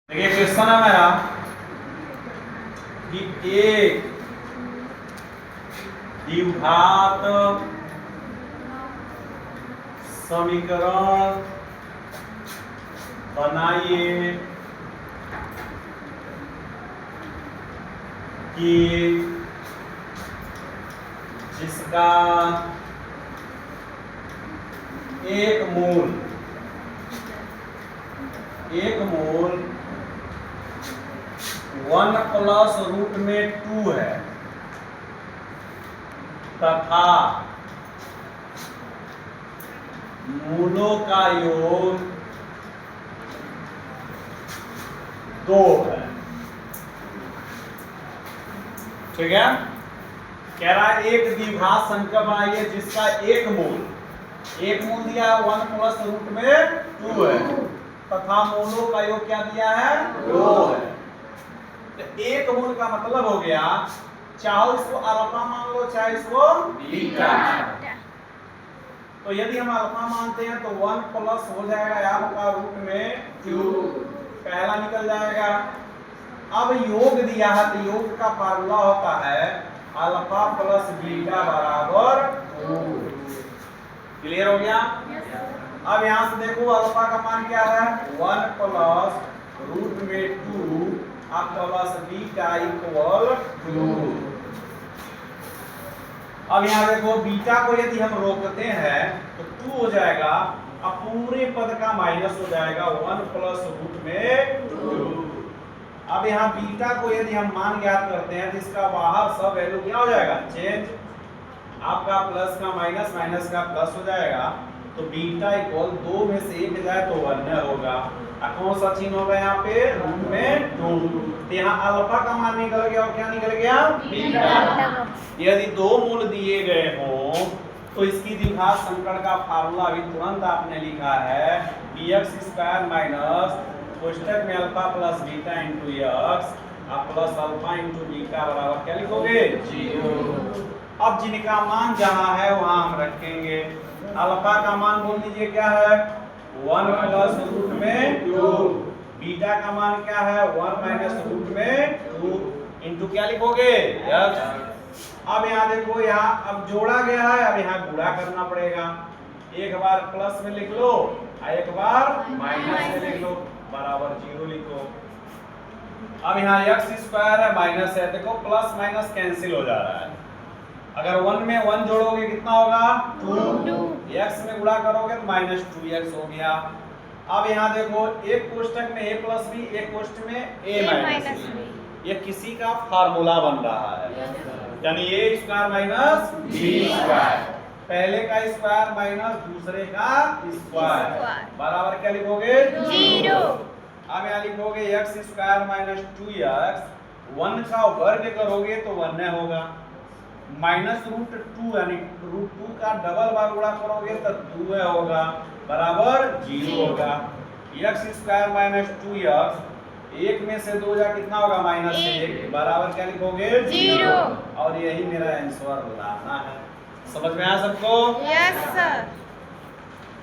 देखिए क्वेश्चन है मेरा कि एक द्विघात समीकरण बनाइए कि जिसका एक मूल 1 प्लस रूट में 2 है तथा मूलों का योग 2 है। ठीक है, कह रहा है एक द्विघात समीकरण बनाइए जिसका एक मूल दिया है 1 प्लस रूट में 2 है तथा मूलों का योग क्या दिया है 2 है। तो एक मूल का मतलब हो गया चाहे इसको अल्फा मान लो चाहे इसको बीटा। तो यदि हम अल्फा मानते हैं तो 1 प्लस हो जाएगा आपका रूट में 2 पहला निकल जाएगा। अब योग दिया है तो योग का फार्मूला होता है अल्फा प्लस बीटा बराबर 2। क्लियर हो गया? अब यहां से देखो अल्फा का मान क्या है 1 प्लस रूट में 2 प्लस बीटा इक्वल 2। अब यहां देखो बीटा को यदि हम रोकते हैं तो 2 हो जाएगा। अब पूरे पद का माइनस हो जाएगा 1 प्लस रूट में 2। अब यहाँ बीटा को यदि हम मान ज्ञात करते हैं तो इसका बाहर सब वैल्यू क्या हो जाएगा चेंज, आपका प्लस का माइनस माइनस का प्लस हो जाएगा। तो बीटा इक्वल 2 में से 1 जाए तो 1 होगा। कौन सा चिन्ह होगा यहाँ पे रूट में 2। तो यहाँ अल्फा का मान निकल गया और क्या निकल गया बीटा। यदि दो मूल दिए गए हों तो इसकी द्विघात समीकरण का फार्मूला अभी तुरंत आपने लिखा है bx² माइनस कोष्टक में alpha plus beta into x plus alpha into beta बराबर क्या लिखोगे 0। अब जिनका मान जहां है वहां हम रखेंगे। अल्फा का मान बोल दीजिए क्या है 1 प्लस रूट में 2। बीटा का मान क्या है 1 माइनस रूट में 2 इंटू क्या लिखोगे x। अब यहाँ देखो यहाँ अब जोड़ा गया है, अब यहाँ गुणा करना पड़ेगा। एक बार प्लस में लिख लो एक बार माइनस में लिख लो बराबर 0 लिखो। अब यहाँ x² है माइनस है, देखो प्लस माइनस कैंसिल हो जा रहा है। अगर 1 में 1 जोड़ोगे कितना होगा 2। x में गुणा करोगे तो माइनस 2x हो गया। अब यहाँ देखो एक कोष्टक में a प्लस b एक कोष्टक में a माइनस b, ये किसी का फार्मूला बन रहा है यानी a² माइनस b², पहले का स्क्वायर माइनस दूसरे का स्क्वायर बराबर क्या लिखोगे 0। अब यहाँ लिखोगे x² माइनस 2x 1 का वर्ग करोगे तो 1 होगा माइनस रूट 2 यानी रूट 2 का डबल बार गुणा करोगे तो 2 होगा बराबर 0 होगा। x² माइनस 2x 1 में से 2 जा कितना होगा माइनस 1 बराबर क्या लिखोगे 0। और यही मेरा आंसर लाना है। समझ में आया सबको? Yes sir.